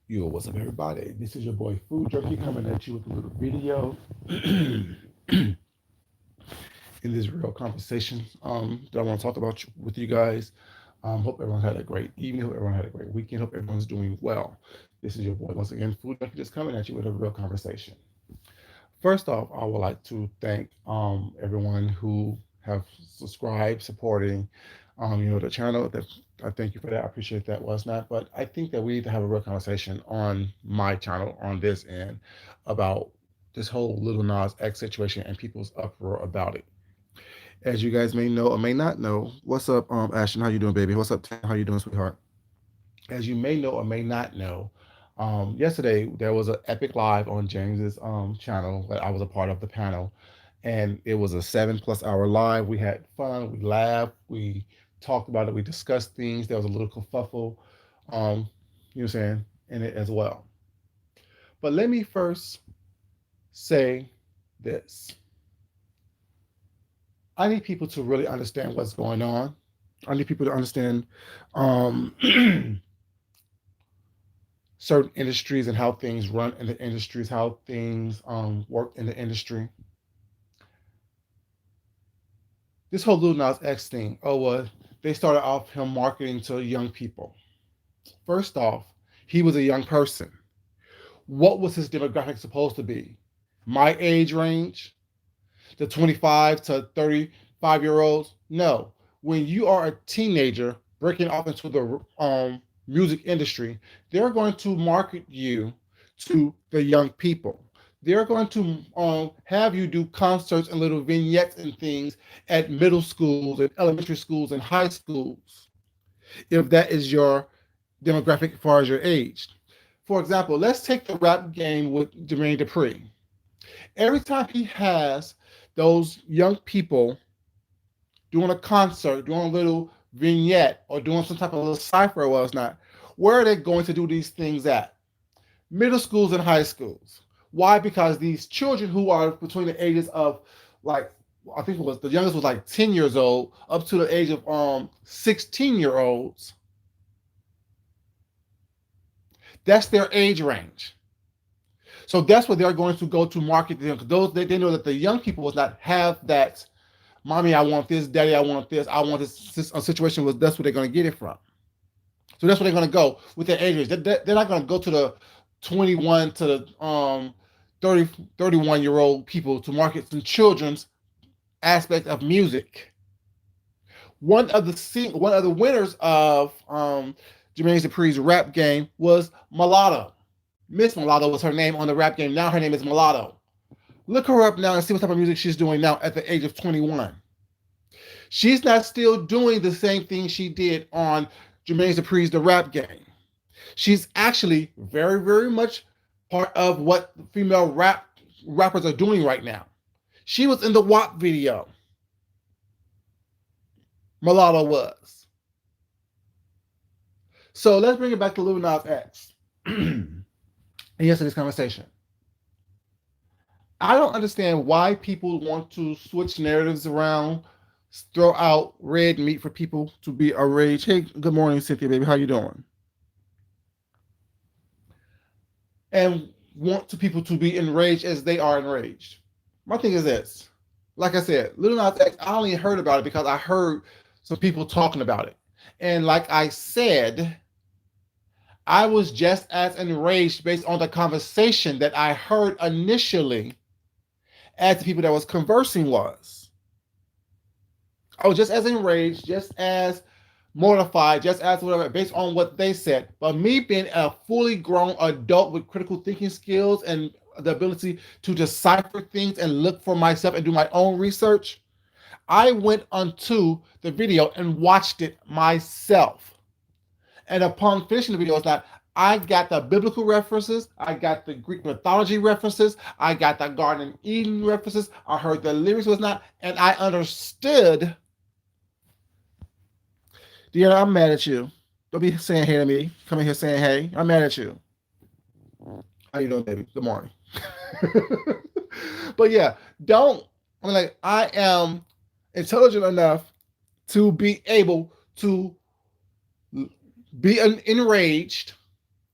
Yo, what's up, everybody? This is your boy Food Jerky coming at you with a little video in this real conversation that I want to talk about with you guys. Hope everyone had a great evening. Hope everyone had a great weekend. Hope everyone's doing well. This is your boy once again, Food Jerky, just coming at you with a real conversation. First off, I would like to thank everyone who have subscribed, supporting, the channel. That I thank you for that. I appreciate that. Was not, but I think that we need to have a real conversation on my channel on this end about this whole Little Nas X situation and people's uproar about it. As you guys may know or may not know, what's up, Ashton? How you doing, baby? What's up, Tam? How you doing, sweetheart? As you may know or may not know, yesterday there was an epic live on James's channel that I was a part of the panel, and it was a 7+ hour live. We had fun, we laughed, we talked about it, we discussed things. There was a little kerfuffle, you know what I'm saying, in it as well. But let me first say this. I need people to really understand what's going on. I need people to understand um, certain industries and how things run in the industries, how things work in the industry. This whole Lil Nas X thing, they started off him marketing to young people. First off, he was a young person. What was his demographic supposed to be? My age range, the 25 to 35-year olds? No. When you are a teenager breaking off into the music industry, they're going to market you to the young people. They're going to have you do concerts and little vignettes and things at middle schools and elementary schools and high schools, if that is your demographic as far as your age. For example, let's take the rap game with Jermaine Dupri. Every time he has those young people doing a concert, doing a little vignette, or doing some type of little cipher or whatnot, where are they going to do these things at? Middle schools and high schools. Why? Because these children who are between the ages of, like, I think it was the youngest was like 10 years old up to the age of 16-year-olds. That's their age range. So that's what they're going to go to market them, because they know that the young people will not have that. Mommy, I want this. Daddy, I want this. I want this. A situation was that's where they're going to get it from. So that's where they're going to go with their age range. They're not going to go to the 21 to the 30, 31-year-old people to market some children's aspect of music. One of the winners of Jermaine Dupri's rap game was Mulatto. Miss Mulatto was her name on the rap game. Now her name is Mulatto. Look her up now and see what type of music she's doing now at the age of 21. She's not still doing the same thing she did on Jermaine Dupri's The Rap Game. She's actually very, very much part of what female rappers are doing right now. She was in the WAP video. Mulatto was. So let's bring it back to Lil Nas X. And yesterday's conversation. I don't understand why people want to switch narratives around, throw out red meat for people to be enraged. Hey, good morning, Cynthia, baby. How you doing? And want to people to be enraged as they are enraged. My thing is this. Like I said, Lil Nas X, I only heard about it because I heard some people talking about it. And like I said, I was just as enraged based on the conversation that I heard initially as the people that was conversing was. I was just as enraged, just as mortified, just as whatever, based on what they said. But me being a fully grown adult with critical thinking skills and the ability to decipher things and look for myself and do my own research, I went onto the video and watched it myself. And upon finishing the video, it's like I got the biblical references, I got the Greek mythology references, I got the Garden of Eden references, I heard the lyrics was not, and I understood. Deanna, I'm mad at you. Don't be saying hey to me. Come in here saying hey. I'm mad at you. How you doing, baby? Good morning. But yeah, don't. I mean, like, I am intelligent enough to be able to be enraged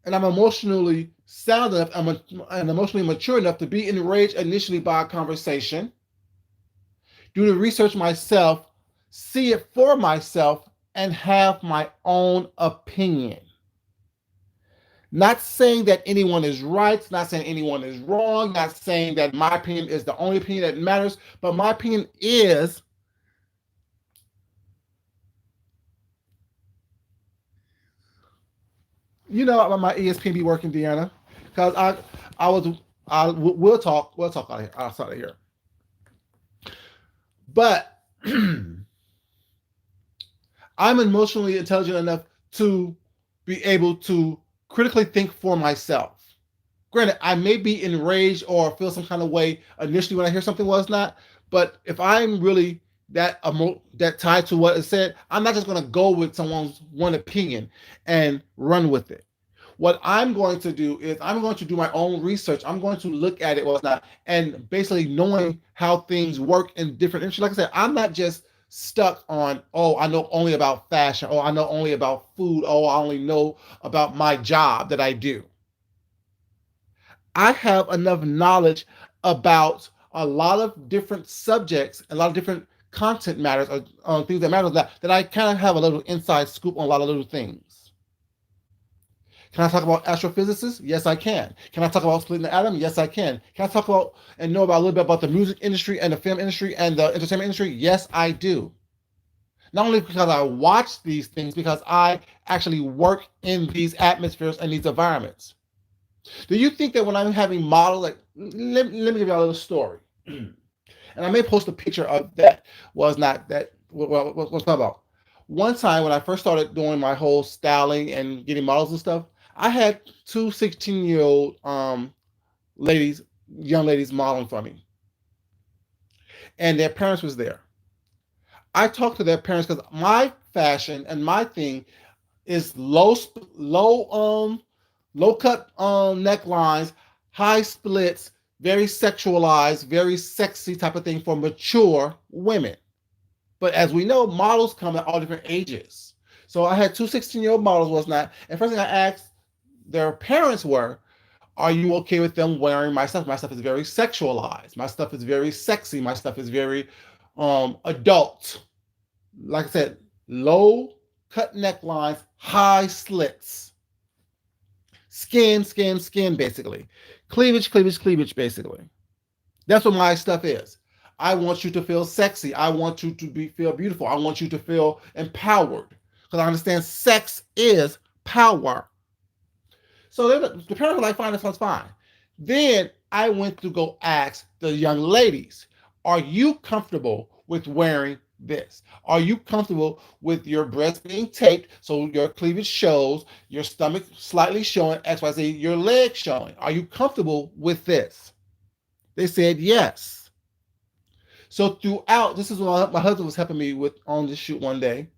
and I'm emotionally sound enough and emotionally mature enough to be enraged initially by a conversation, do the research myself, see it for myself, and have my own opinion. Not saying that anyone is right, not saying anyone is wrong, not saying that my opinion is the only opinion that matters, but my opinion is, you know, my ESPN be working, Deanna, because I was, we'll talk out of here, outside of here. But I'm emotionally intelligent enough to be able to critically think for myself. Granted, I may be enraged or feel some kind of way initially when I hear something was not, but if I'm really that tied to what is said, I'm not just going to go with someone's one opinion and run with it. What I'm going to do is I'm going to do my own research. I'm going to look at it what's not, and basically knowing how things work in different industries. Like I said, I'm not just stuck on, oh, I know only about fashion, oh, I know only about food, oh, I only know about my job that I do. I have enough knowledge about a lot of different subjects, a lot of different content matters, or things that matter, that I kind of have a little inside scoop on a lot of little things. Can I talk about astrophysicists? Yes, I can. Can I talk about splitting the atom? Yes, I can. Can I talk about and know about a little bit about the music industry and the film industry and the entertainment industry? Yes, I do. Not only because I watch these things, because I actually work in these atmospheres and these environments. Do you think that when I'm having models, like, let me give you a little story, and I may post a picture of that was not that what's not about. One time when I first started doing my whole styling and getting models and stuff, I had two 16-year-old ladies, young ladies modeling for me, and their parents was there. I talked to their parents because my fashion and my thing is low cut necklines, high splits, very sexualized, very sexy type of thing for mature women. But as we know, models come at all different ages. So I had two 16-year-old models, was not. And first thing I asked their parents were, are you okay with them wearing my stuff? My stuff is very sexualized. My stuff is very sexy. My stuff is very adult. Like I said, low cut necklines, high slits, skin, basically. Cleavage, basically. That's what my stuff is. I want you to feel sexy. I want you to feel beautiful. I want you to feel empowered. Because I understand sex is power. So the parents were like, fine, this one's fine. Then I went to go ask the young ladies, are you comfortable with wearing this? Are you comfortable with your breasts being taped so your cleavage shows, your stomach slightly showing, XYZ, your legs showing? Are you comfortable with this? They said yes. So throughout, this is what my husband was helping me with on the shoot one day.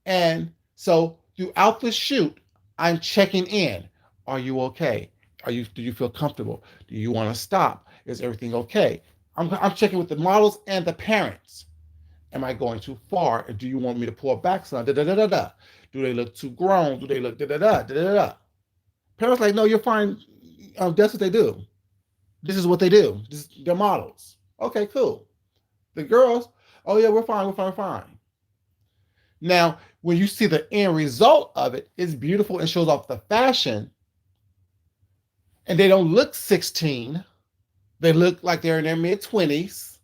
And so throughout the shoot, I'm checking in. Are you okay? Do you feel comfortable? Do you want to stop? Is everything okay? I'm checking with the models and the parents. Am I going too far? Do you want me to pull back some? Da, da, da, da, da. Do they look too grown? Do they look da da da da da da? Parents like, no, you're fine. That's what they do. This is what they do. They're models. Okay, cool. The girls, oh yeah, we're fine. Now, when you see the end result of it, it's beautiful and shows off the fashion, and they don't look 16. They look like they're in their mid-20s.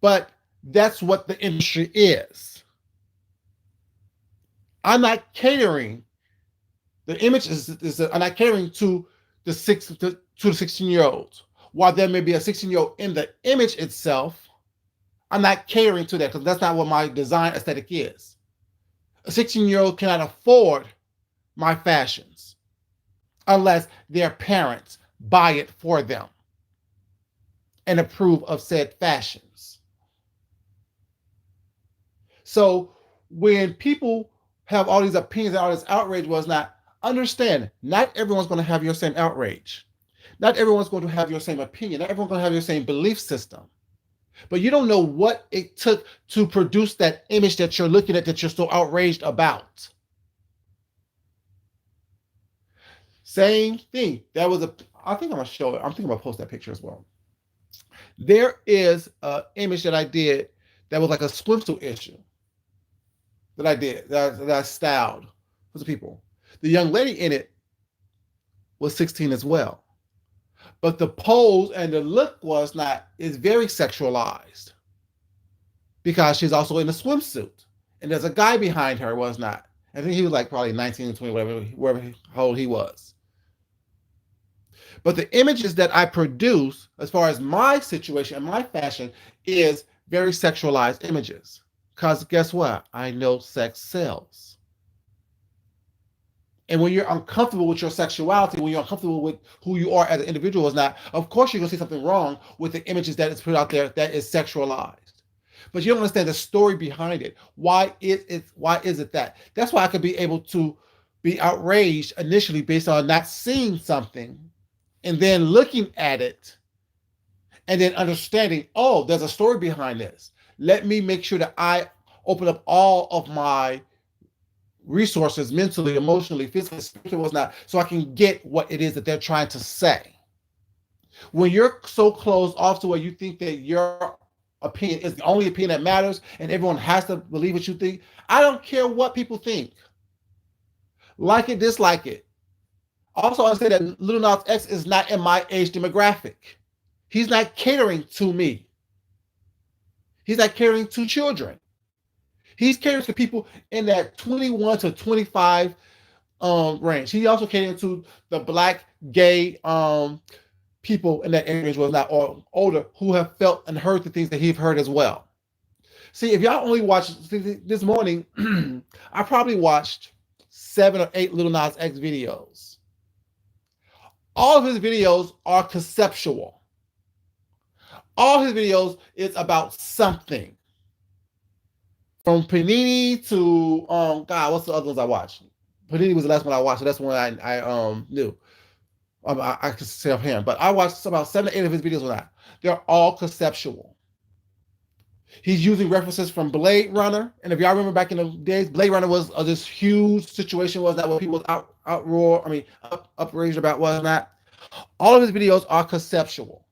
But that's what the industry is. I'm not catering. The image is I'm not catering to the 16-year-olds. While there may be a 16-year-old in the image itself, I'm not catering to that because that's not what my design aesthetic is. A 16-year-old cannot afford my fashions unless their parents buy it for them and approve of said fashions. So when people have all these opinions and all this outrage was not, understand, not everyone's going to have your same outrage. Not everyone's going to have your same opinion. Not everyone's going to have your same belief system. But you don't know what it took to produce that image that you're looking at, that you're so outraged about. Same thing. That was a. I think I'm gonna show it. I'm thinking about post that picture as well. There is an image that I did that was like a swimsuit issue that I did that I styled for the people. The young lady in it was 16 as well, but the pose and the look was not. Is very sexualized because she's also in a swimsuit, and there's a guy behind her. Was not. I think he was like probably 19, 20, whatever how old he was. But the images that I produce, as far as my situation and my fashion, is very sexualized images. Because guess what? I know sex sells. And when you're uncomfortable with your sexuality, when you're uncomfortable with who you are as an individual, is not, of course, you're going to see something wrong with the images that is put out there that is sexualized. But you don't understand the story behind it. Why is it that? That's why I could be able to be outraged initially based on not seeing something and then looking at it and then understanding, oh, there's a story behind this. Let me make sure that I open up all of my resources mentally, emotionally, physically, spiritually, whatnot, so I can get what it is that they're trying to say. When you're so closed off to where you think that your opinion is the only opinion that matters and everyone has to believe what you think, I don't care what people think. Like it, dislike it. Also, I say that Lil Nas X is not in my age demographic. He's not catering to me. He's not catering to children. He's catering to people in that 21 to 25 range. He also catering to the black, gay people in that area as well, not or older, who have felt and heard the things that he's heard as well. See, if y'all only watched this morning, I probably watched 7 or 8 Lil Nas X videos. All of his videos are conceptual. All his videos is about something. From Panini to God, what's the other ones I watched? Panini was the last one I watched, so that's one I knew. I could say of him, but I watched about 7 to 8 of his videos on that. They're all conceptual. He's using references from Blade Runner, and if y'all remember back in the days, Blade Runner was this huge situation, was that what people outraged about, was not. All of his videos are conceptual.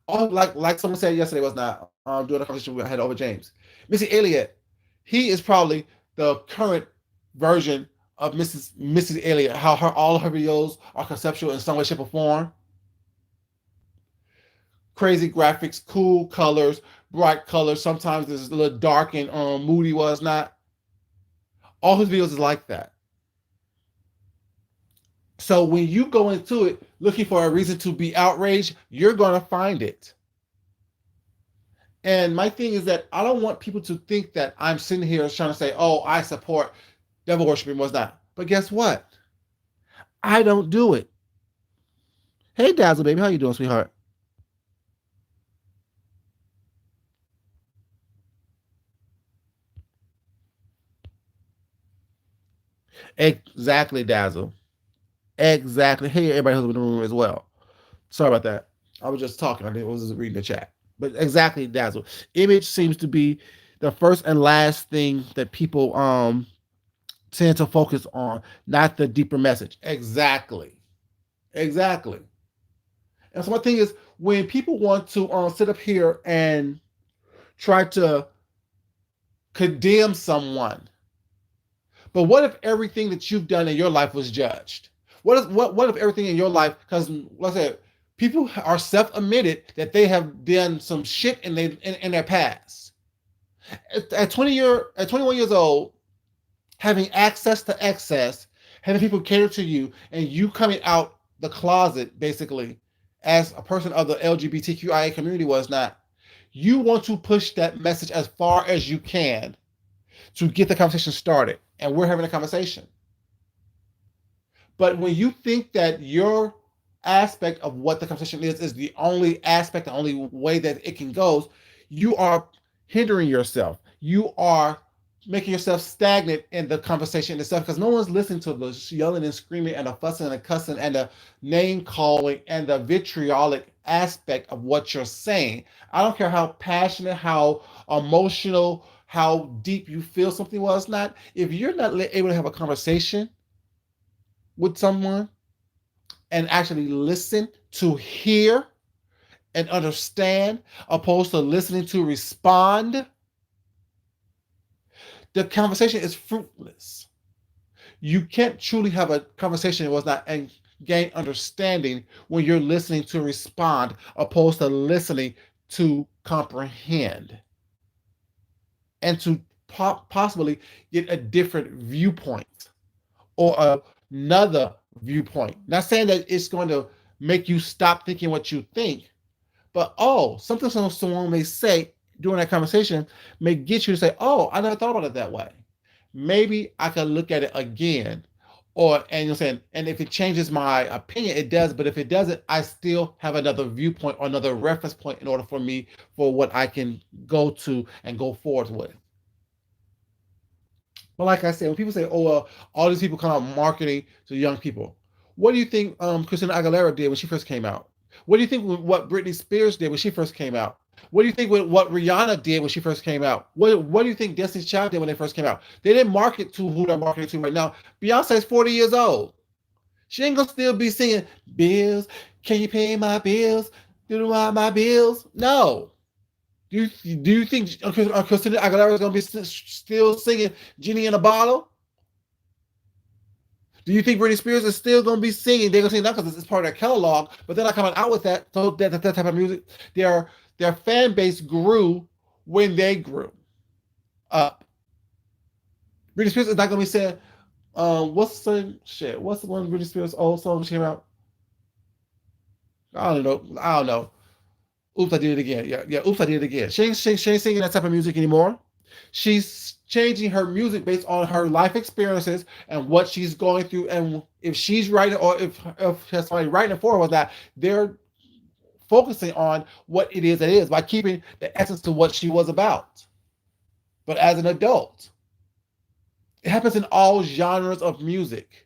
All like someone said yesterday, was not doing a conversation we had over James. Missy Elliott, he is probably the current version of Mrs. Elliott. How all of her videos are conceptual in some way, shape, or form. Crazy graphics, cool colors, bright colors. Sometimes it's a little dark and moody, was not. All his videos is like that. So when you go into it looking for a reason to be outraged, you're going to find it. And my thing is that I don't want people to think that I'm sitting here trying to say, oh, I support devil worshiping, was not. But guess what? I don't do it. Hey, Dazzle, baby. How you doing, sweetheart? Exactly, Dazzle. Exactly. Hey, everybody who's in the room as well. Sorry about that. I was just talking. I was just reading the chat. But exactly, Dazzle. Image seems to be the first and last thing that people tend to focus on, not the deeper message. Exactly. Exactly. And so my thing is, when people want to sit up here and try to condemn someone, but what if everything that you've done in your life was judged? What if everything in your life? Because like I said, people are self-admitted that they have done some shit in their past. At 21 years old, having access to excess, having people cater to you, and you coming out the closet basically as a person of the LGBTQIA community, was not. You want to push that message as far as you can to get the conversation started, and we're having a conversation. But when you think that your aspect of what the conversation is the only aspect, the only way that it can go, you are hindering yourself. You are making yourself stagnant in the conversation itself, because no one's listening to the yelling and screaming and the fussing and the cussing and the name calling and the vitriolic aspect of what you're saying. I don't care how passionate, how emotional, how deep you feel something was not. If you're not able to have a conversation with someone, and actually listen to hear and understand, opposed to listening to respond, the conversation is fruitless. You can't truly have a conversation that was not and gain understanding when you're listening to respond, opposed to listening to comprehend and to possibly get a different viewpoint or another viewpoint. Not saying that it's going to make you stop thinking what you think, but something someone may say during that conversation may get you to say, I never thought about it that way. Maybe I can look at it again. And you're saying, and if it changes my opinion, it does. But if it doesn't, I still have another viewpoint or another reference point in order for me for what I can go to and go forward with. But like I said, when people say, all these people come out marketing to young people, what do you think Christina Aguilera did when she first came out? What do you think what Britney Spears did when she first came out? What do you think what Rihanna did when she first came out? What do you think Destiny's Child did when they first came out? They didn't market to who they're marketing to right now. Beyonce's 40 years old. She ain't gonna still be singing bills. Can you pay my bills? Do my bills? No. Do you think Christina Aguilera is gonna be still singing "Genie in a Bottle"? Do you think Britney Spears is still gonna be singing? They're gonna sing that because it's part of their catalog, but they're not coming out with that. So that type of music, their fan base grew when they grew up. Britney Spears is not gonna be saying, what's the shit? What's the one Britney Spears old song she came out? I don't know. I don't know. Oops, I did it again. Yeah. Oops, I did it again. She ain't singing that type of music anymore. She's changing her music based on her life experiences and what she's going through. And if she's writing, or if somebody writing it for her was that, they're focusing on what it is by keeping the essence to what she was about. But as an adult, it happens in all genres of music.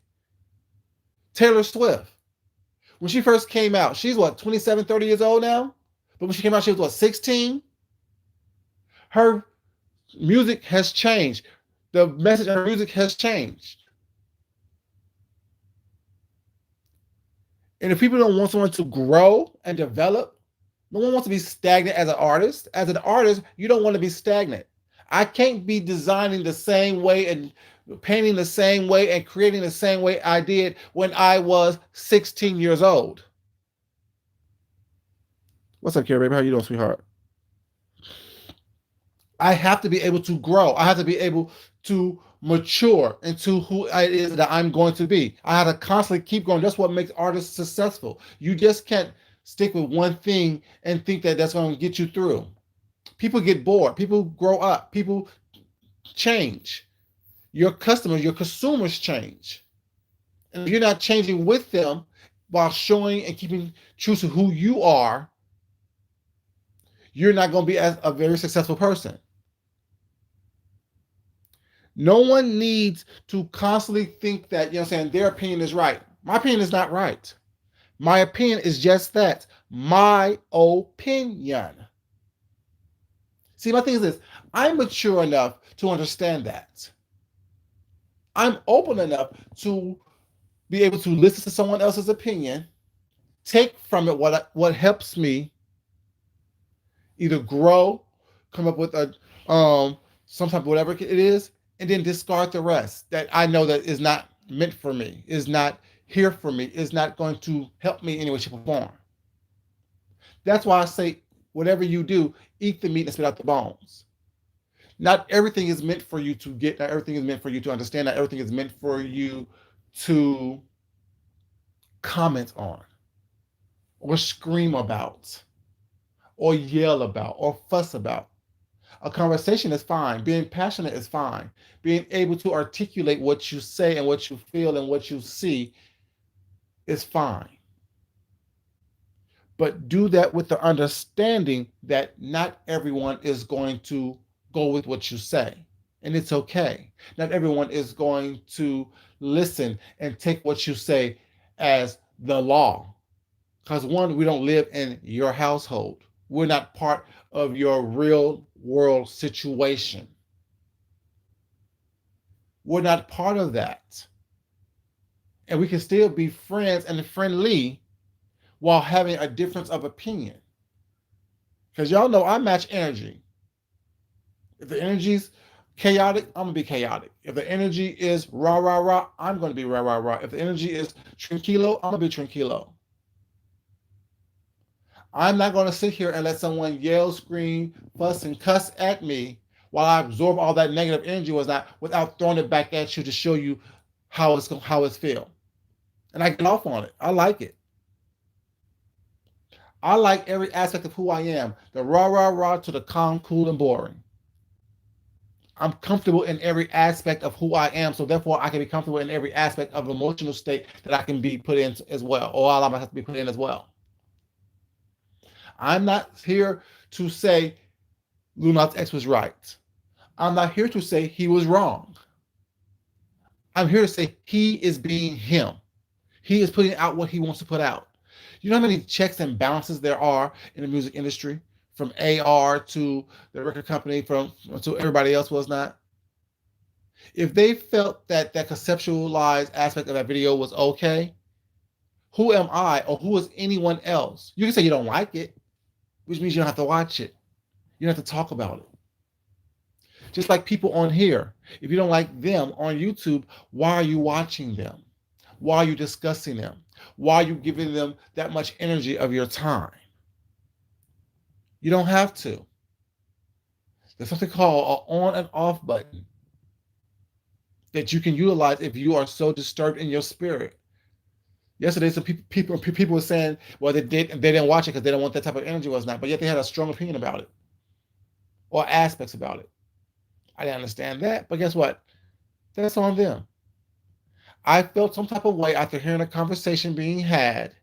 Taylor Swift, when she first came out, she's what, 27, 30 years old now? But when she came out, she was what, 16? Her music has changed. The message of her music has changed. And if people don't want someone to grow and develop, no one wants to be stagnant as an artist. As an artist, you don't want to be stagnant. I can't be designing the same way and painting the same way and creating the same way I did when I was 16 years old. What's up, Kara, baby? How you doing, sweetheart? I have to be able to grow. I have to be able to mature into who it is that I'm going to be. I have to constantly keep growing. That's what makes artists successful. You just can't stick with one thing and think that that's going to get you through. People get bored. People grow up. People change. Your customers, your consumers change. And if you're not changing with them while showing and keeping true to who you are, you're not going to be a very successful person. No one needs to constantly think that, you know what I'm saying, their opinion is right. My opinion is not right. My opinion is just that, my opinion. See, my thing is this, I'm mature enough to understand that. I'm open enough to be able to listen to someone else's opinion, take from it what helps me either grow, come up with a some type of whatever it is, and then discard the rest that I know that is not meant for me, is not here for me, is not going to help me in any way, shape, or form. That's why I say, whatever you do, eat the meat and spit out the bones. Not everything is meant for you to get, not everything is meant for you to understand, not everything is meant for you to comment on or scream about or yell about or fuss about. A conversation is fine. Being passionate is fine. Being able to articulate what you say and what you feel and what you see is fine. But do that with the understanding that not everyone is going to go with what you say. And it's okay. Not everyone is going to listen and take what you say as the law. Because one, we don't live in your household. We're not part of your real world situation. We're not part of that. and we can still be friends and friendly while having a difference of opinion. Because y'all know I match energy. If the energy's chaotic, I'm gonna be chaotic. If the energy is rah rah rah, I'm gonna be rah rah rah. If the energy is tranquilo, I'm gonna be tranquilo. I'm not gonna sit here and let someone yell, scream, fuss, and cuss at me while I absorb all that negative energy without throwing it back at you to show you how it's feel. And I get off on it. I like it. I like every aspect of who I am. The rah rah rah to the calm, cool, and boring. I'm comfortable in every aspect of who I am, so therefore I can be comfortable in every aspect of emotional state that I can be put in as well, or allow myself to be put in as well. I'm not here to say Luna's ex was right. I'm not here to say he was wrong. I'm here to say he is being him. He is putting out what he wants to put out. You know how many checks and balances there are in the music industry, from AR to the record company, from to everybody else was not. If they felt that that conceptualized aspect of that video was okay, who am I or who is anyone else? You can say you don't like it, which means you don't have to watch it. You don't have to talk about it. Just like people on here, if you don't like them on YouTube, why are you watching them? Why are you discussing them? Why are you giving them that much energy of your time? You don't have to. There's something called an on and off button that you can utilize if you are so disturbed in your spirit. Yesterday, some people were saying, well, they didn't watch it because they don't want that type of energy was not, but yet they had a strong opinion about it or aspects about it. I didn't understand that, but guess what? That's on them. I felt some type of way after hearing a conversation being had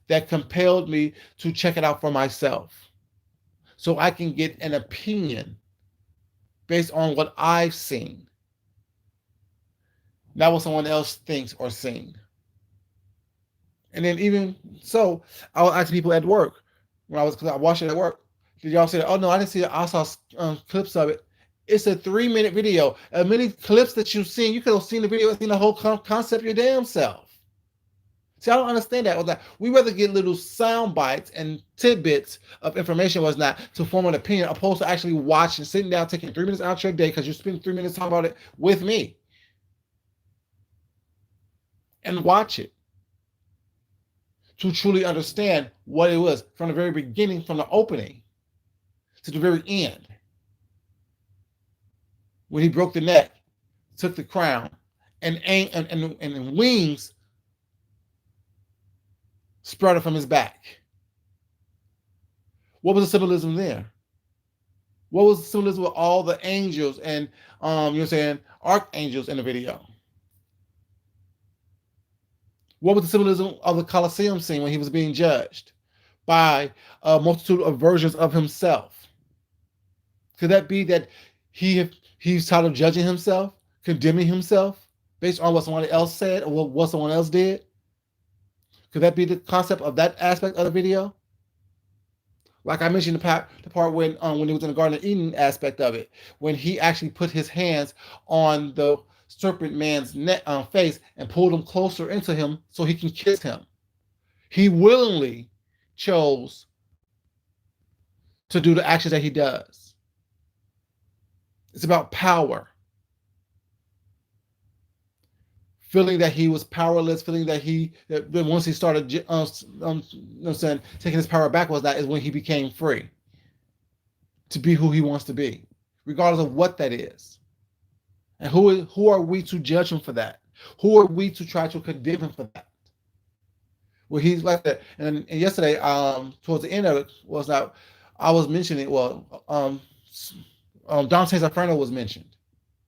that compelled me to check it out for myself so I can get an opinion based on what I've seen, not what someone else thinks or seen. And then even so, I was asking people at work because I watched it at work. Did y'all say that? Oh no, I didn't see it. I saw clips of it. It's a 3-minute video. As many clips that you've seen, you could have seen the video and seen the whole concept your damn self. See, I don't understand that. We rather get little sound bites and tidbits of information was not to form an opinion, opposed to actually watching, sitting down, taking 3 minutes out of your day because you spend 3 minutes talking about it with me. And watch it to truly understand what it was from the very beginning, from the opening to the very end. When he broke the neck, took the crown, and wings sprouted from his back. What was the symbolism there? What was the symbolism with all the angels and archangels in the video? What was the symbolism of the Colosseum scene when he was being judged by a multitude of versions of himself? Could that be that he's tired of judging himself, condemning himself based on what someone else said or what someone else did? Could that be the concept of that aspect of the video? Like I mentioned, the part when he was in the Garden of Eden aspect of it, when he actually put his hands on the serpent man's face and pulled him closer into him so he can kiss him. He willingly chose to do the actions that he does. It's about power. Feeling that he was powerless, feeling that once he started taking his power back is when he became free to be who he wants to be, regardless of what that is. And who are we to judge him for that? Who are we to try to condemn him for that? Well, he's like that. And yesterday, towards the end of it, I was mentioning, Dante's Inferno was mentioned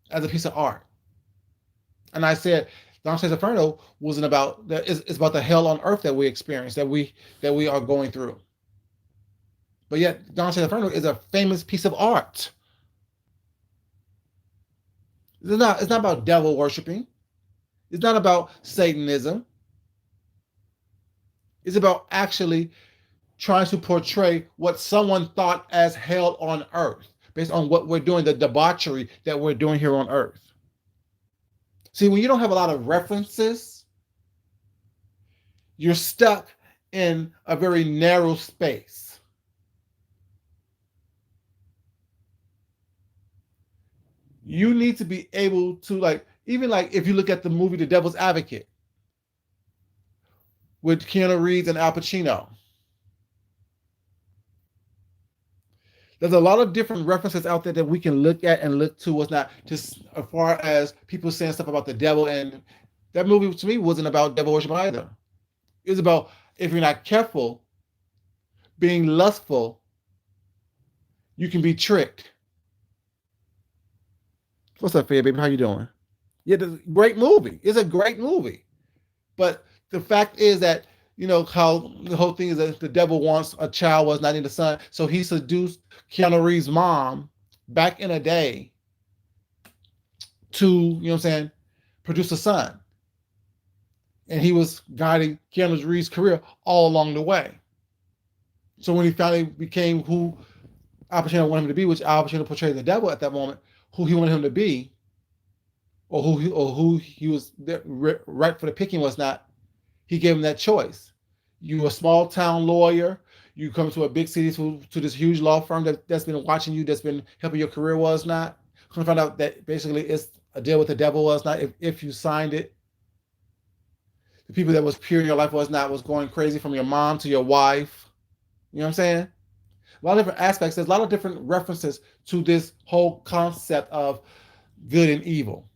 as a piece of art. And I said, Dante's Inferno wasn't about that. It's about the hell on earth that we experience, that we are going through. But yet, Dante's Inferno is a famous piece of art. It's not about devil worshiping. It's not about Satanism. It's about actually trying to portray what someone thought as hell on earth, based on what we're doing, the debauchery that we're doing here on earth. See, when you don't have a lot of references You're stuck in a very narrow space. You need to be able to, like, even like if you look at the movie The Devil's Advocate with Keanu Reeves and Al Pacino, there's a lot of different references out there that we can look at and look to. What's not just as far as people saying stuff about the devil, and that movie to me wasn't about devil worship either. It was about, if you're not careful, being lustful, you can be tricked. What's up, Faye, baby? How you doing? Yeah, it's a great movie. It's a great movie. But the fact is that, how the whole thing is that the devil wants a child was not in the son. So he seduced Keanu Reeves' mom back in a day to, produce a son. And he was guiding Keanu Reeves' career all along the way. So when he finally became who Al Pacino wanted him to be, which Al Pacino portrayed the devil at that moment, who he wanted him to be, or who he was right for the picking was not, he gave him that choice. You're a small town lawyer. You come to a big city to this huge law firm that's been watching you, that's been helping your career was not. Come to find out that basically it's a deal with the devil was not. If you signed it, the people that was pure in your life was going crazy, from your mom to your wife. You know what I'm saying? A lot of different aspects. There's a lot of different references to this whole concept of good and evil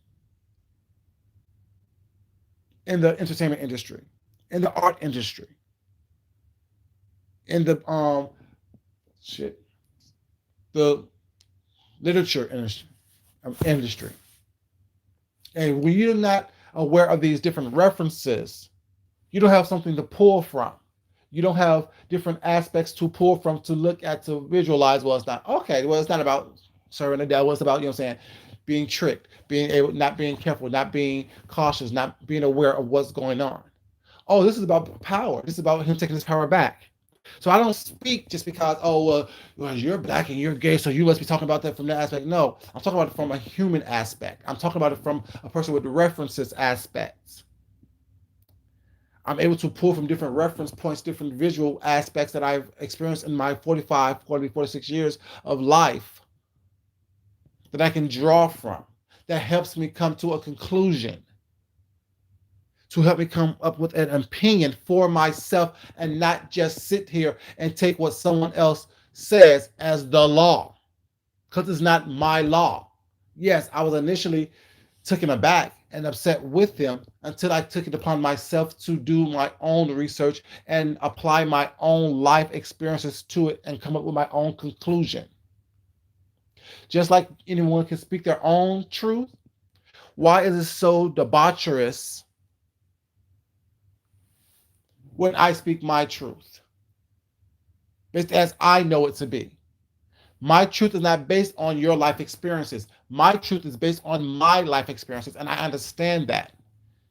in the entertainment industry, in the art industry, in the the literature industry. And when you're not aware of these different references, you don't have something to pull from. You don't have different aspects to pull from, to look at, to visualize. Well, it's not okay. Well, it's not about serving the devil. It's about, being tricked, not being careful, not being cautious, not being aware of what's going on. Oh, this is about power. This is about him taking his power back. So I don't speak just because, well, you're black and you're gay, so you must be talking about that from that aspect. No, I'm talking about it from a human aspect. I'm talking about it from a person with references aspects. I'm able to pull from different reference points, different visual aspects that I've experienced in my 46 years of life that I can draw from. That helps me come to a conclusion, to help me come up with an opinion for myself, and not just sit here and take what someone else says as the law, because it's not my law. Yes, I was initially taken aback and upset with them until I took it upon myself to do my own research and apply my own life experiences to it and come up with my own conclusion. Just like anyone can speak their own truth, why is it so debaucherous when I speak my truth, based as I know it to be? My truth is not based on your life experiences. My truth is based on my life experiences, and I understand that.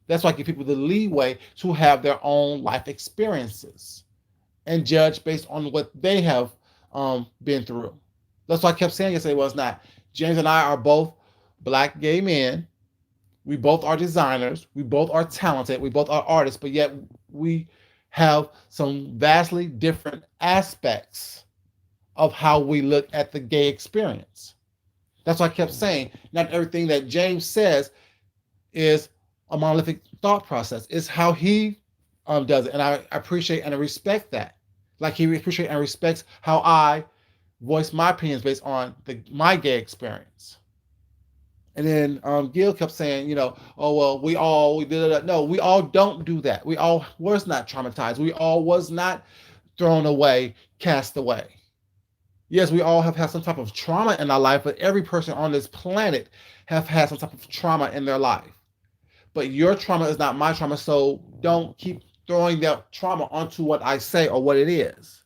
That's why I give people the leeway to have their own life experiences and judge based on what they have been through. That's why I kept saying yesterday, well, it's not. James and I are both black gay men. We both are designers. We both are talented. We both are artists, but yet we have some vastly different aspects of how we look at the gay experience. That's why I kept saying, not everything that James says is a monolithic thought process. It's how he does it. And I appreciate and I respect that. Like he appreciates and respects how I voice my opinions based on my gay experience. And then Gil kept saying, oh, well, we did it. No, we all don't do that. We all was not traumatized. We all was not thrown away, cast away. Yes, we all have had some type of trauma in our life, but every person on this planet have had some type of trauma in their life. But your trauma is not my trauma, so don't keep throwing that trauma onto what I say or what it is.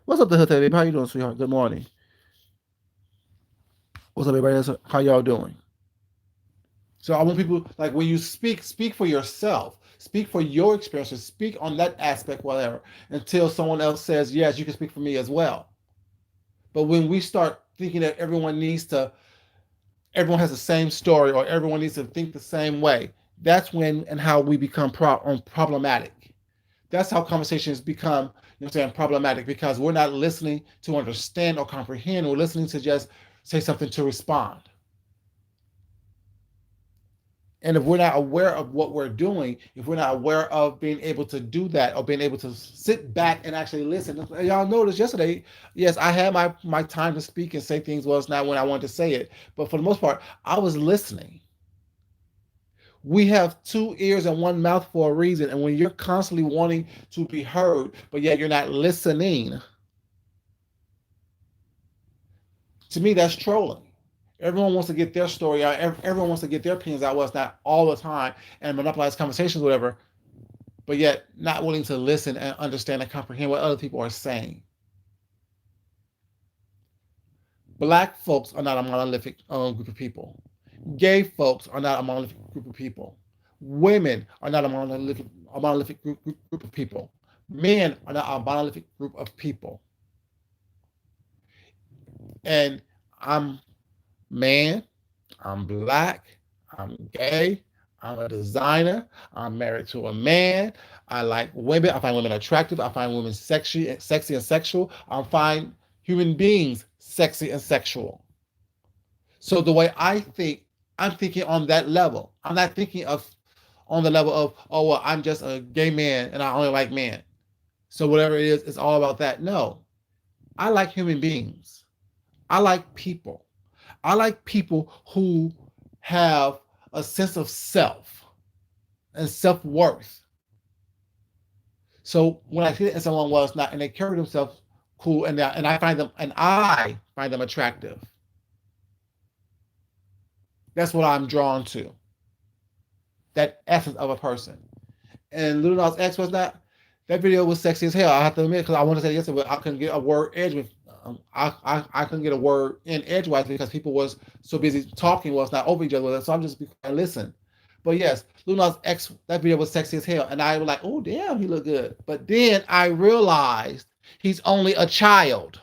What's up, the hood baby? How you doing, sweetheart? Good morning. What's up, everybody? How y'all doing? So I want people, like, when you speak for yourself. Speak for your experiences. Speak on that aspect, whatever, until someone else says, yes, you can speak for me as well. But when we start thinking that everyone has the same story, or everyone needs to think the same way, that's when and how we become problematic. That's how conversations become, saying, problematic, because we're not listening to understand or comprehend. We're listening to just say something to respond. And if we're not aware of what we're doing, if we're not aware of being able to do that or being able to sit back and actually listen, y'all noticed yesterday, yes, I had my time to speak and say things. Well, it's not when I wanted to say it, but for the most part, I was listening. We have two ears and one mouth for a reason. And when you're constantly wanting to be heard, but yet you're not listening, to me, that's trolling. Everyone wants to get their story out. Everyone wants to get their opinions out. Well, it's not all the time and monopolize conversations, whatever, but yet not willing to listen and understand and comprehend what other people are saying. Black folks are not a monolithic group of people. Gay folks are not a monolithic group of people. Women are not a monolithic group of people. Men are not a monolithic group of people. And I'm man, I'm black, I'm gay, I'm a designer, I'm married to a man, I like women, I find women attractive, I find women sexy and sexual, I find human beings sexy and sexual. So the way I think, I'm thinking on that level. I'm not thinking of on the level of, oh well, I'm just a gay man and I only like men. So whatever it is, it's all about that. No. I like human beings. I like people. I like people who have a sense of self and self-worth. So when I see that someone was not, and they carry themselves cool, and I find them attractive. That's what I'm drawn to. That essence of a person. And Lil Nas X was not. That video was sexy as hell. I have to admit, because I want to say yesterday, but I couldn't get a word edge with. I couldn't get a word in edgewise because people was so busy talking, was not over each other. So I'm just listen. But yes, Lil Nas X, that video was sexy as hell, and I was like, oh damn, he looked good. But then I realized he's only a child.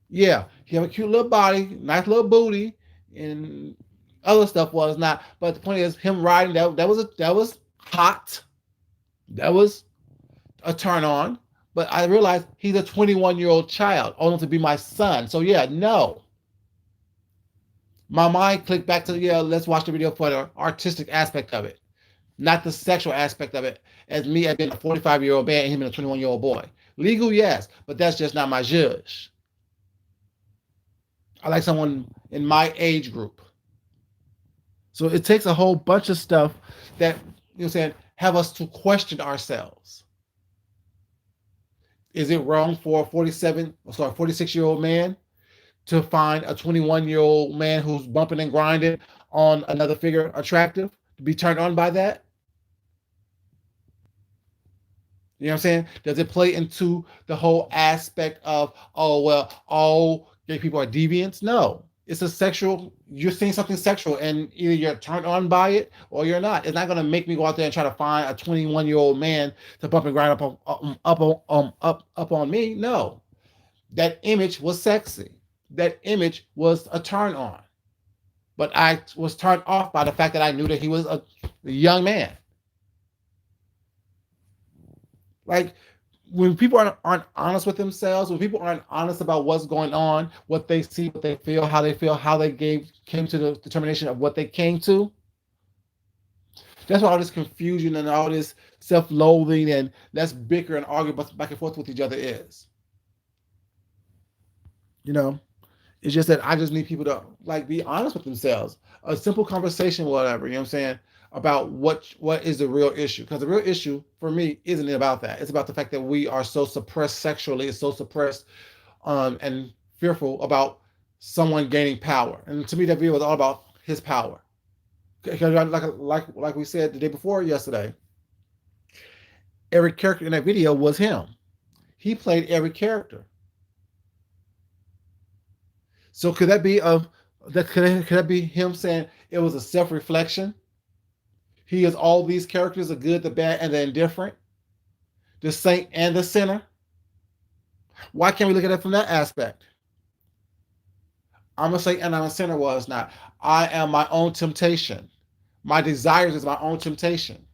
Yeah, he have a cute little body, nice little booty, and other stuff was not. But the point is, him riding that was hot. That was a turn on. But I realized he's a 21-year-old child, only to be my son. So yeah, no. My mind clicked back to, yeah, let's watch the video for the artistic aspect of it, not the sexual aspect of it. As me as being a 45-year-old man and him being a 21-year-old boy. Legal, yes, but that's just not my judge. I like someone in my age group. So it takes a whole bunch of stuff that, saying, have us to question ourselves. Is it wrong for a 46-year-old man to find a 21-year-old man who's bumping and grinding on another figure attractive, to be turned on by that? You know what I'm saying? Does it play into the whole aspect of, oh, well, all gay people are deviants? No. It's a sexual, you're seeing something sexual and either you're turned on by it or you're not. It's not going to make me go out there and try to find a 21-year-old man to bump and grind up on me. No. That image was sexy. That image was a turn on. But I was turned off by the fact that I knew that he was a young man. Like, when people aren't honest with themselves, when people aren't honest about what's going on, what they see, what they feel, how they came to the determination of what they came to. That's why all this confusion and all this self-loathing and let's bicker and argue back and forth with each other is. It's just that I just need people to be honest with themselves. A simple conversation, whatever, what I'm saying, about what is the real issue. Because the real issue for me isn't about that. It's about the fact that we are so suppressed sexually, so suppressed and fearful about someone gaining power. And to me, that video was all about his power. Like we said the day before yesterday, every character in that video was him. He played every character. So could that be could that be him saying it was a self-reflection? He is all these characters, the good, the bad, and the indifferent, the saint and the sinner. Why can't we look at it from that aspect? I'm a saint and I'm a sinner. Was not. I am my own temptation. My desires is my own temptation.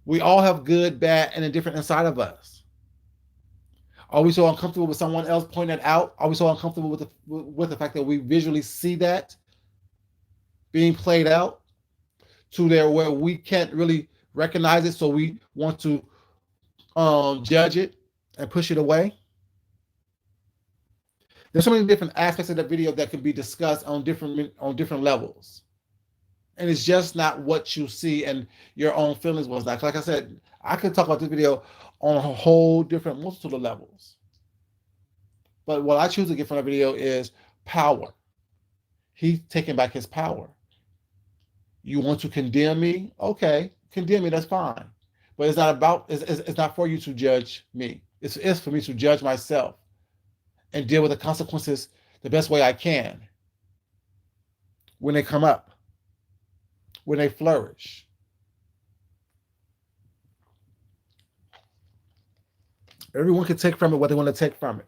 We all have good, bad, and indifferent inside of us. Are we so uncomfortable with someone else pointing it out? Are we so uncomfortable with the fact that we visually see that being played out to there where we can't really recognize it, so we want to judge it and push it away? There's so many different aspects of the video that can be discussed on different levels, and it's just not what you see and your own feelings was like I said, I could talk about this video on a whole different multitude of levels, but what I choose to get from the video is power. He's taking back his power. You want to condemn me? Okay, condemn me, that's fine, but it's not for you to judge me. It's for me to judge myself and deal with the consequences the best way I can when they come up, when they flourish. Everyone can take from it what they want to take from it.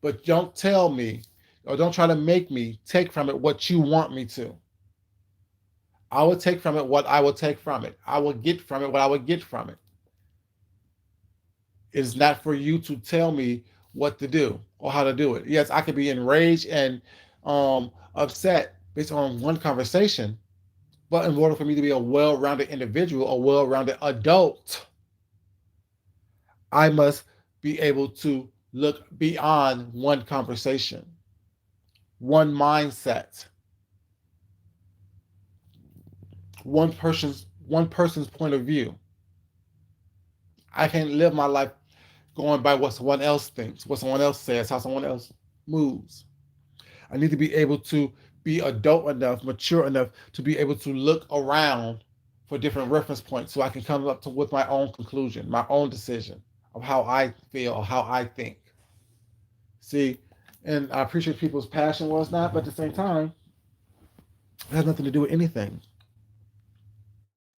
But don't tell me or don't try to make me take from it what you want me to. I will take from it what I will take from it. I will get from it what I will get from it. It is not for you to tell me what to do or how to do it. Yes, I could be enraged and upset based on one conversation, but in order for me to be a well-rounded individual, a well-rounded adult, I must be able to look beyond one conversation, one mindset, one person's point of view. I can't live my life going by what someone else thinks, what someone else says, how someone else moves. I need to be able to be adult enough, mature enough to be able to look around for different reference points so I can come up with my own conclusion, my own decision of how I feel or how I think. See, and I appreciate people's passion was not, but at the same time, it has nothing to do with anything.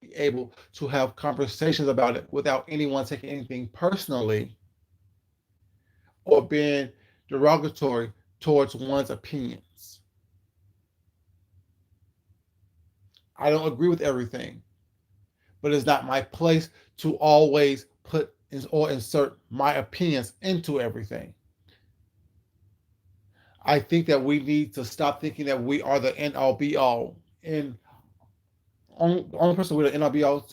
Be able to have conversations about it without anyone taking anything personally or being derogatory towards one's opinions. I don't agree with everything, but it's not my place to always put or insert my opinions into everything. I think that we need to stop thinking that we are the end all be all. And the only person we're the end all be all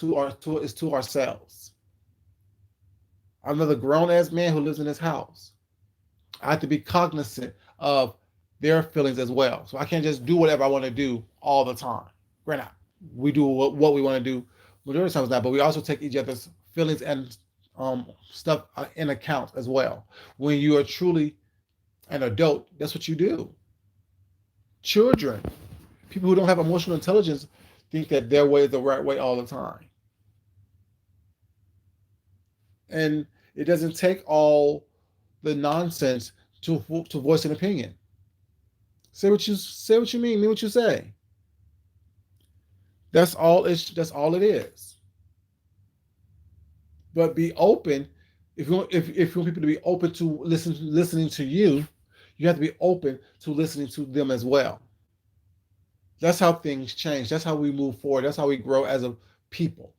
is to ourselves. I'm another grown ass man who lives in this house. I have to be cognizant of their feelings as well. So I can't just do whatever I want to do all the time. Granted, we do what we want to do majority of times now, but we also take each other's feelings and stuff in account as well. When you are truly an adult, that's what you do. Children, people who don't have emotional intelligence, think that their way is the right way all the time. And it doesn't take all the nonsense to voice an opinion. Say what you mean what you say. That's all it is. But be open. If you want people to be open to listening to you, you have to be open to listening to them as well. That's how things change. That's how we move forward. That's how we grow as a people.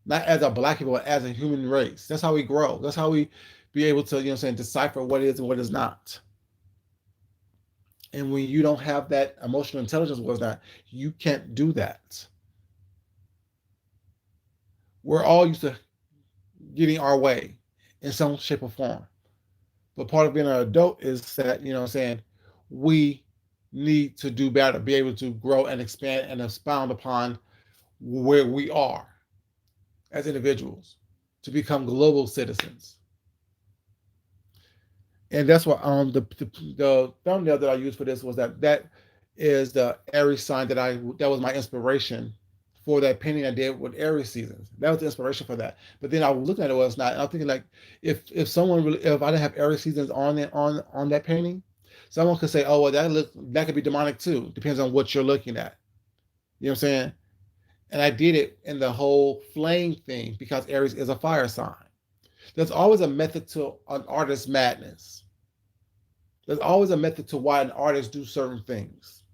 Not as a black people, but as a human race. That's how we grow. That's how we be able to, decipher what is and what is not. And when you don't have that emotional intelligence, was not, you can't do that. We're all used to getting our way in some shape or form. But part of being an adult is that, we need to do better, be able to grow and expand and expound upon where we are as individuals to become global citizens. And that's what the thumbnail that I used for this was that is the Aries sign that was my inspiration for that painting I did with Aries seasons. That was the inspiration for that. But then I was looking at it, was not. And I'm thinking like, if I didn't have Aries seasons on that painting, someone could say, oh well, that could be demonic too. Depends on what you're looking at. You know what I'm saying? And I did it in the whole flame thing because Aries is a fire sign. There's always a method to an artist's madness. There's always a method to why an artist do certain things.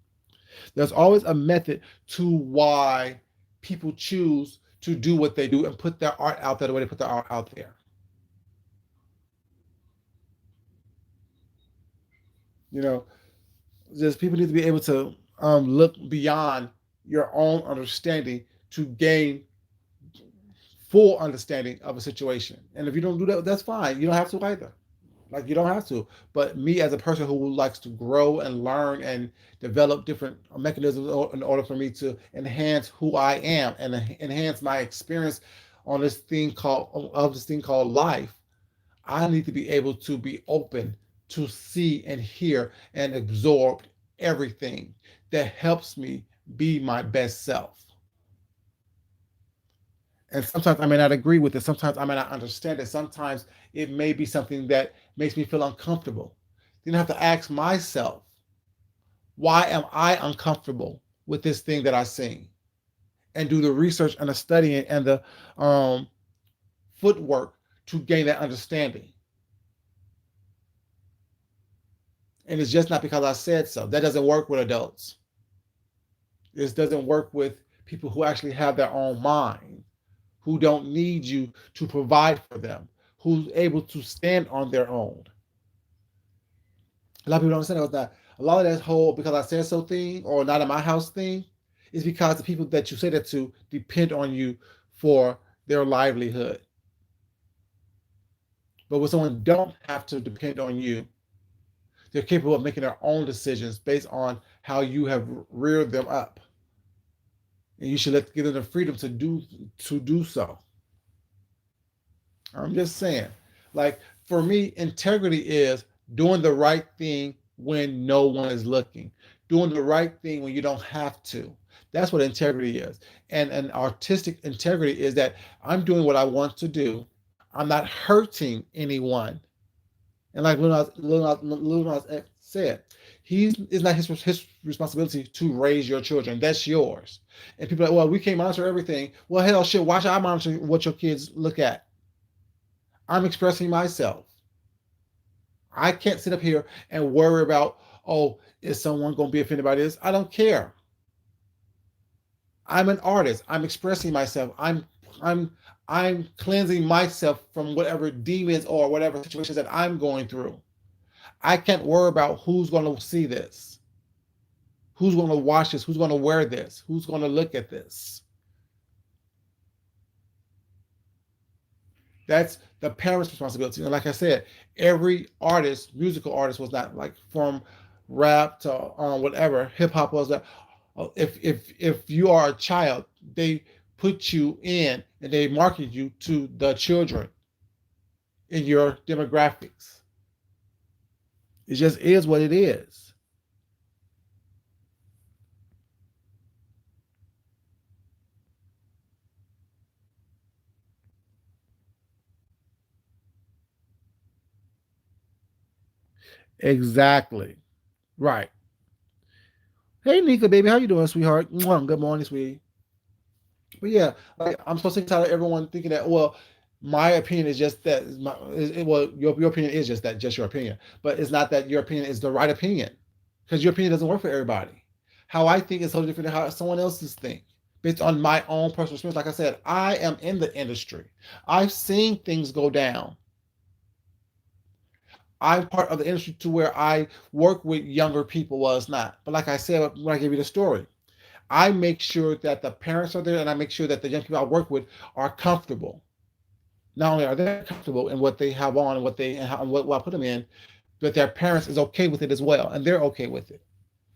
There's always a method to why people choose to do what they do and put their art out there the way they put their art out there. You know, just people need to be able to look beyond your own understanding to gain full understanding of a situation. And if you don't do that, that's fine. You don't have to either. Like you don't have to. But me as a person who likes to grow and learn and develop different mechanisms in order for me to enhance who I am and enhance my experience on this thing called life, I need to be able to be open to see and hear and absorb everything that helps me be my best self. And sometimes I may not agree with it. Sometimes I may not understand it. Sometimes it may be something that makes me feel uncomfortable. Then I have to ask myself, why am I uncomfortable with this thing that I see? And do the research and the studying and the um, footwork to gain that understanding. And it's just not because I said so. That doesn't work with adults. This doesn't work with people who actually have their own mind, who don't need you to provide for them, who's able to stand on their own. A lot of people don't understand that a lot of that whole because I said so thing or not in my house thing is because the people that you say that to depend on you for their livelihood. But when someone don't have to depend on you, they're capable of making their own decisions based on how you have reared them up. And you should give them the freedom to do so. I'm just saying. Like for me, integrity is doing the right thing when no one is looking, doing the right thing when you don't have to. That's what integrity is. And an artistic integrity is that I'm doing what I want to do. I'm not hurting anyone. And like Lil Nas X said, it's not his responsibility to raise your children. That's yours. And people are like, well, we can't monitor everything. Well, hell, shit. Why should I monitor what your kids look at? I'm expressing myself. I can't sit up here and worry about, oh, is someone going to be offended by this? I don't care. I'm an artist. I'm expressing myself. I'm I'm cleansing myself from whatever demons or whatever situations that I'm going through. I can't worry about who's going to see this, who's going to watch this, who's going to wear this, who's going to look at this. That's the parents' responsibility. And like I said, every artist, musical artist, was not like from rap to whatever hip hop was. That if you are a child, they put you in and they market you to the children in your demographics. It just is what it is. Exactly. Right. Hey Nika, baby, how you doing, sweetheart? Mwah, good morning, sweetie. But yeah, like I'm so sick and tired of everyone thinking that, well, my opinion is just that. Well, your opinion is just that, just your opinion. But it's not that your opinion is the right opinion, because your opinion doesn't work for everybody. How I think is so different than how someone else's think, based on my own personal experience. Like I said, I am in the industry. I've seen things go down. I'm part of the industry to where I work with younger people. Well, it's not. But like I said when I gave you the story, I make sure that the parents are there and I make sure that the young people I work with are comfortable. Not only are they comfortable in what they have on and what I put them in, but their parents is okay with it as well, and they're okay with it.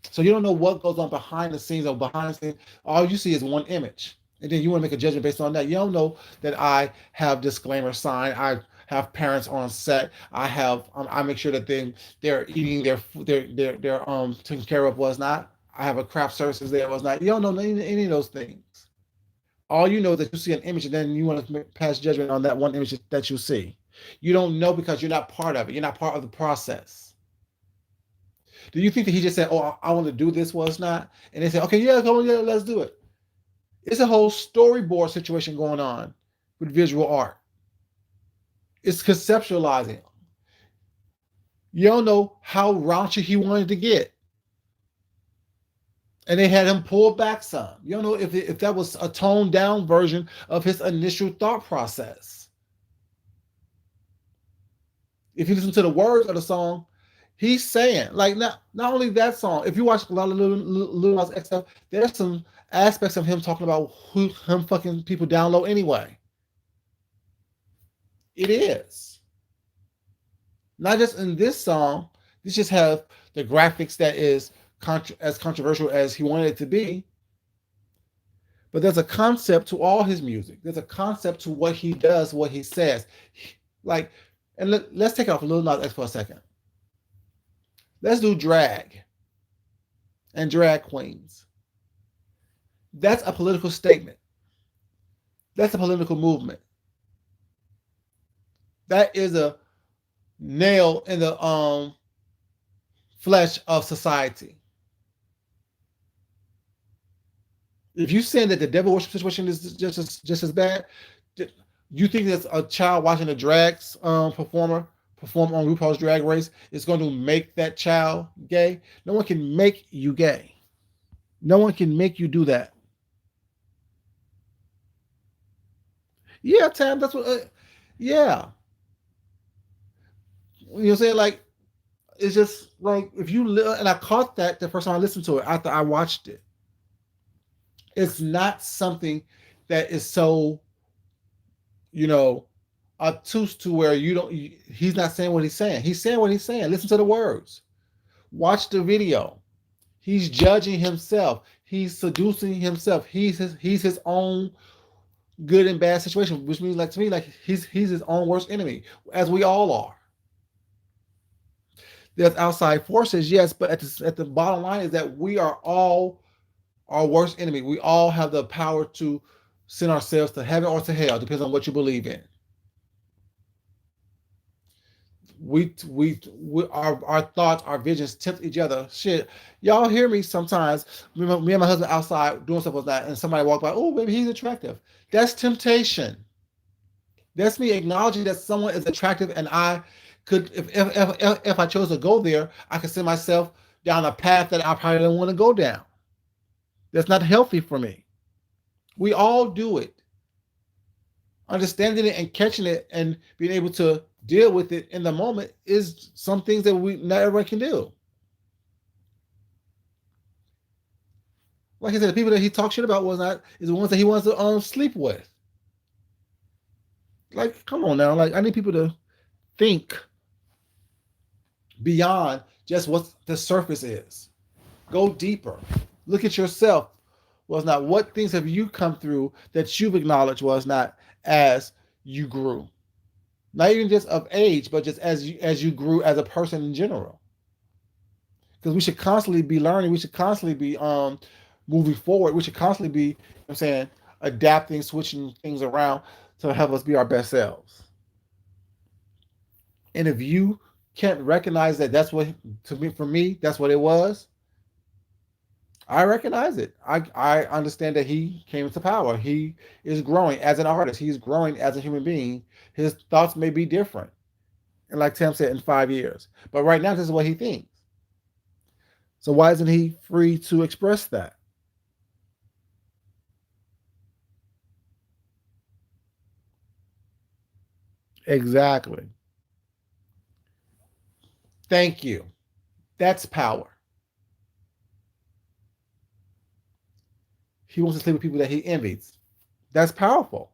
So you don't know what goes on behind the scenes or behind the scenes. All you see is one image, and then you want to make a judgment based on that. You don't know that I have disclaimer sign. I have parents on set. I make sure that they're eating their taken care of was not. I have a craft services there was not. You don't know any of those things. All you know is that you see an image and then you want to pass judgment on that one image that you see. You don't know because you're not part of it. You're not part of the process. Do you think that he just said, "Oh, I want to do this"? Was not, and they said, "Okay, yeah, come on, yeah, let's do it." It's a whole storyboard situation going on with visual art. It's conceptualizing. You don't know how raunchy he wanted to get, And they had him pull back some. You don't know if that was a toned down version of his initial thought process. If you listen to the words of the song, he's saying like not only that song. If you watch a lot of Lil Nas X stuff, there's some aspects of him talking about him fucking people down low anyway. It is not just in this song. This just have the graphics that is as controversial as he wanted it to be. But there's a concept to all his music. There's a concept to what he does, what he says. Like, and let's take off Lil Nas X for a second. Let's do drag and drag queens. That's a political statement. That's a political movement. That is a nail in the flesh of society. If you saying that the devil worship situation is just as bad, you think that a child watching a drag performer perform on RuPaul's Drag Race is going to make that child gay? No one can make you gay. No one can make you do that. Yeah, Tam, that's what. Yeah, you know what I'm saying? Like, it's just like if you and I caught that the first time I listened to it after I watched it. It's not something that is so, you know, obtuse to where you don't. He's not saying what he's saying. He's saying what he's saying. Listen to the words. Watch the video. He's judging himself. He's seducing himself. He's his own good and bad situation, which means like to me, like he's his own worst enemy, as we all are. There's outside forces, yes, but at the bottom line is that we are all our worst enemy. We all have the power to send ourselves to heaven or to hell, depends on what you believe in. We our thoughts, our visions tempt each other. Shit, y'all hear me sometimes. Me and my husband outside doing stuff like that, and somebody walk by. Oh, maybe he's attractive. That's temptation. That's me acknowledging that someone is attractive, and I could, if I chose to go there, I could send myself down a path that I probably don't want to go down. That's not healthy for me. We all do it. Understanding it and catching it and being able to deal with it in the moment is some things that not everyone can do. Like I said, the people that he talks shit about is the ones that he wants to sleep with. Like, come on now. Like, I need people to think beyond just what the surface is. Go deeper. Look at yourself. Was not what things have you come through that you've acknowledged was not as you grew. Not even just of age, but just as you grew as a person in general. Because we should constantly be learning. We should constantly be moving forward. We should constantly be, I'm saying, adapting, switching things around to help us be our best selves. And if you can't recognize that that's what, to me, for me, that's what it was, I recognize it. I understand that he came into power. He is growing as an artist. He's growing as a human being. His thoughts may be different. And like Tim said, in 5 years. But right now, this is what he thinks. So why isn't he free to express that? Exactly. Thank you. That's power. He wants to sleep with people that he envies. That's powerful.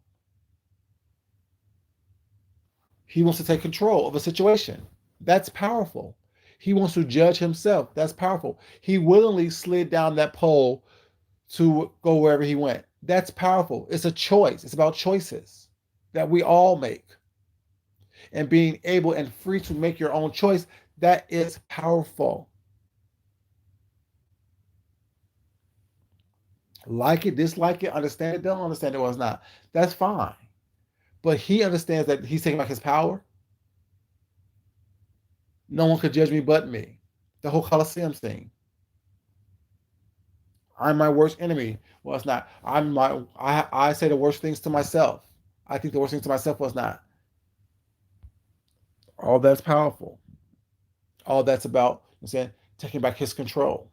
He wants to take control of a situation. That's powerful. He wants to judge himself. That's powerful. He willingly slid down that pole to go wherever he went. That's powerful. It's a choice. It's about choices that we all make. And being able and free to make your own choice, that is powerful. Like it, dislike it, understand it, don't understand it, or it's not. That's fine. But he understands that he's taking back his power. No one could judge me but me. The whole Colosseum thing. I'm my worst enemy. Well, it's not. I say the worst things to myself. I think the worst thing to myself was not. All that's powerful. All that's about, I'm saying, taking back his control.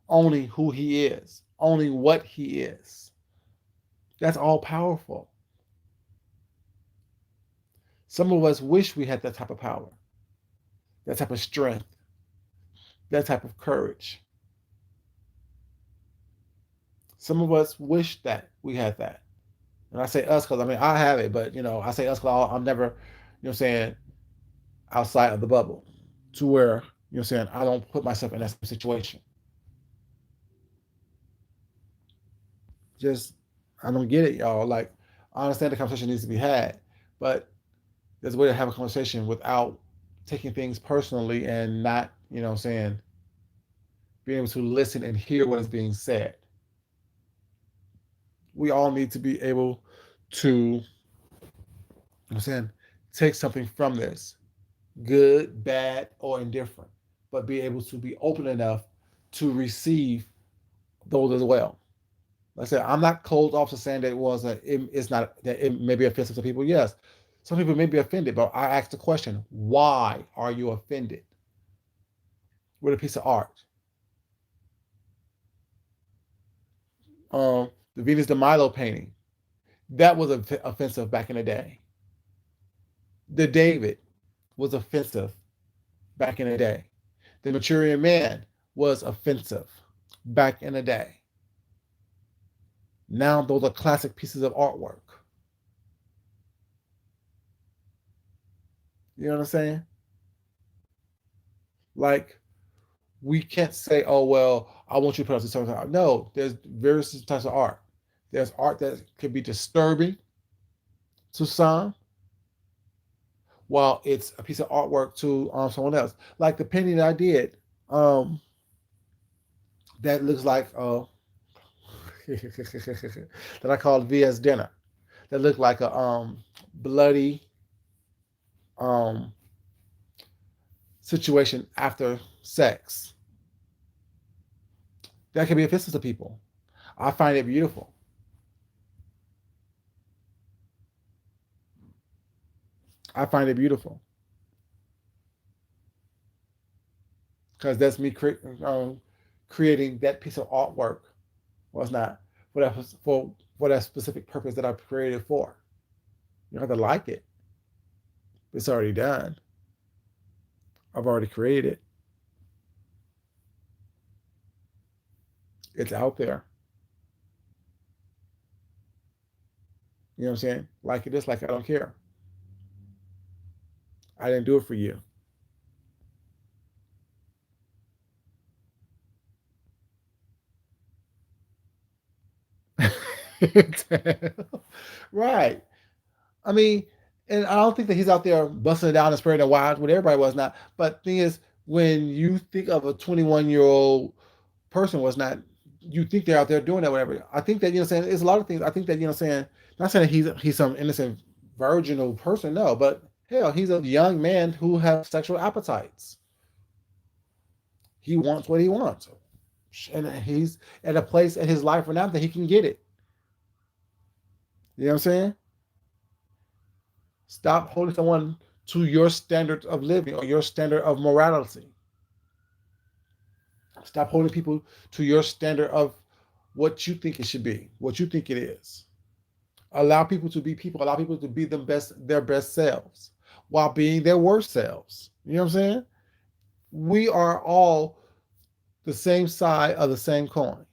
owning who he is, owning what he is. That's all powerful. Some of us wish we had that type of power, that type of strength, that type of courage. Some of us wish that we had that. And I say us because I mean I have it, but I say us because I'm never, saying, outside of the bubble, to where saying I don't put myself in that situation. Just I don't get it, y'all. Like I understand the conversation needs to be had, but there's a way to have a conversation without taking things personally and not, saying, being able to listen and hear what is being said. We all need to be able to, I'm saying, take something from this, good, bad, or indifferent, but be able to be open enough to receive those as well. Like I said, I'm not closed off to saying that it's not that it may be offensive to people. Yes, some people may be offended, but I ask the question: why are you offended with a piece of art? The Venus de Milo painting that was offensive back in the day. The David was offensive back in the day. The Manchurian Man was offensive back in the day. Now those are classic pieces of artwork. You know what I'm saying? Like we can't say, oh well, I want you to put up this type of art. No, there's various types of art. There's art that can be disturbing to some, while it's a piece of artwork to someone else. Like the painting that I did, that looks like that I called VS Dinner. That looked like a bloody um situation after sex. That can be offensive to people. I find it beautiful. I find it beautiful because that's me creating that piece of artwork. Well, it's not for that specific purpose that I created it for. You don't have to like it. It's already done. I've already created it. It's out there. You know what I'm saying? Like it is, like I don't care. I didn't do it for you. Right. I mean, and I don't think that he's out there busting it down and spreading the wide when everybody was not. But the thing is, when you think of a 21-year-old person was not, you think they're out there doing that, whatever. I think that, saying, it's a lot of things. I think that, saying, not saying he's some innocent virginal person, no, but hell, he's a young man who has sexual appetites. He wants what he wants. And he's at a place in his life right now that he can get it. You know what I'm saying? Stop holding someone to your standard of living or your standard of morality. Stop holding people to your standard of what you think it should be, what you think it is. Allow people to be people. Allow people to be their best selves, while being their worst selves. You know what I'm saying? We are all the same side of the same coin.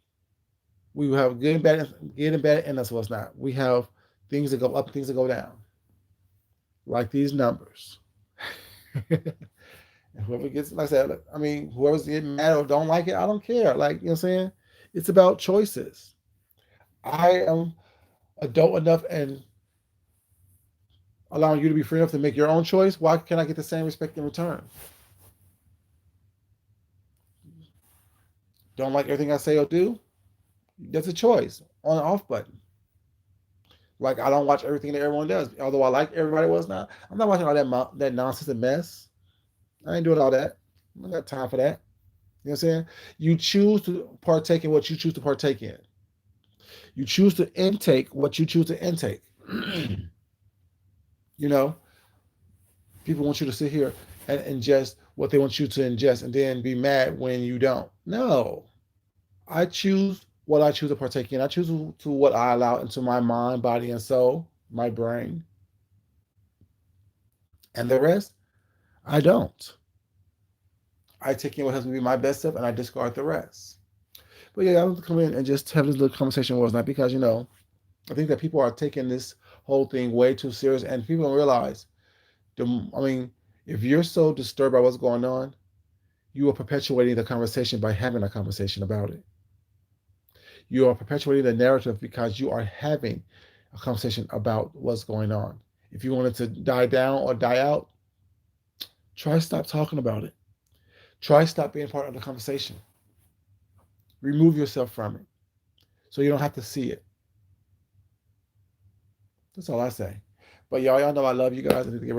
We have good and bad, and that's what's not. We have things that go up, things that go down, like these numbers. And whoever gets, like I said, I mean, whoever's getting mad or don't like it, I don't care. Like, you know what I'm saying? It's about choices. I am adult enough and allowing you to be free enough to make your own choice. Why can't I get the same respect in return? Don't like everything I say or do? That's a choice, on and off button. Like I don't watch everything that everyone does, although I like everybody else now. I'm not watching all that nonsense and mess. I ain't doing all that. I don't got time for that. You know what I'm saying? You choose to partake in what you choose to partake in. You choose to intake what you choose to intake. You know, people want you to sit here and ingest what they want you to ingest and then be mad when you don't. No. I choose what I choose to partake in. I choose to what I allow into my mind, body, and soul, my brain, and the rest I don't. I take in what helps me be my best self, and I discard the rest. But yeah, I want to come in and just have this little conversation was not because I think that people are taking this whole thing way too serious, and people don't realize. I mean, if you're so disturbed by what's going on, you are perpetuating the conversation by having a conversation about it. You are perpetuating the narrative because you are having a conversation about what's going on. If you want it to die down or die out, try stop talking about it. Try stop being part of the conversation. Remove yourself from it so you don't have to see it. That's all I say. But y'all know I love you guys. I need to get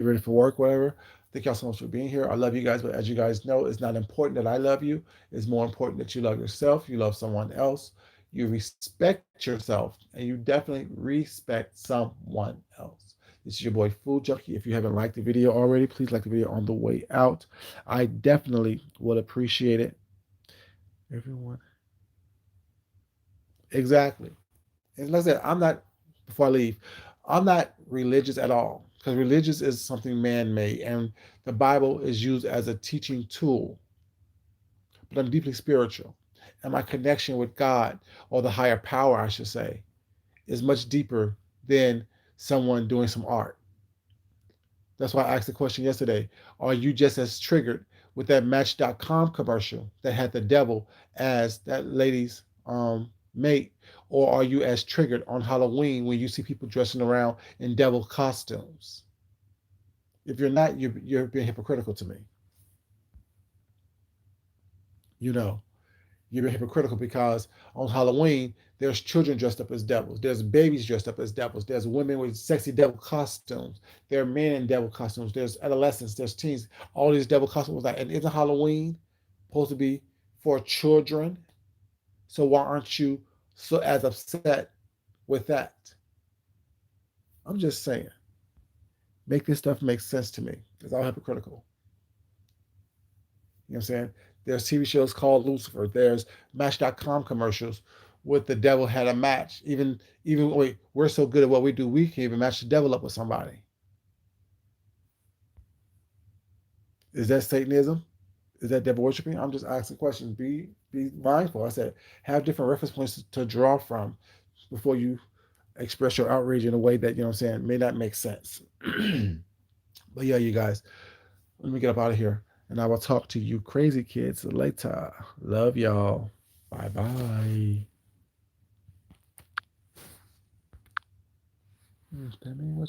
ready for work, whatever. Thank y'all so much for being here. I love you guys, but as you guys know, it's not important that I love you. It's more important that you love yourself, you love someone else, you respect yourself, and you definitely respect someone else. This is your boy Food Junkie. If you haven't liked the video already, please like the video on the way out. I definitely would appreciate it. Everyone. Exactly. And like I said, before I leave, I'm not religious at all because religious is something man made and the Bible is used as a teaching tool. But I'm deeply spiritual. And my connection with God, or the higher power, I should say, is much deeper than someone doing some art. That's why I asked the question yesterday. Are you just as triggered with that Match.com commercial that had the devil as that lady's mate? Or are you as triggered on Halloween when you see people dressing around in devil costumes? If you're not, you're being hypocritical to me. You know, you're being hypocritical because on Halloween, there's children dressed up as devils. There's babies dressed up as devils. There's women with sexy devil costumes. There are men in devil costumes. There's adolescents. There's teens. All these devil costumes. And isn't Halloween supposed to be for children? So why aren't you so as upset with that? I'm just saying. Make this stuff make sense to me. It's all hypocritical. You know what I'm saying? There's TV shows called Lucifer. There's Match.com commercials with the devil had a match. Even wait, we're so good at what we do, we can even match the devil up with somebody. Is that Satanism? Is that devil worshiping? I'm just asking questions. Be mindful. I said have different reference points to draw from before you express your outrage in a way that may not make sense. But yeah, you guys, let me get up out of here. And I will talk to you crazy kids later. Love y'all. Bye bye. What you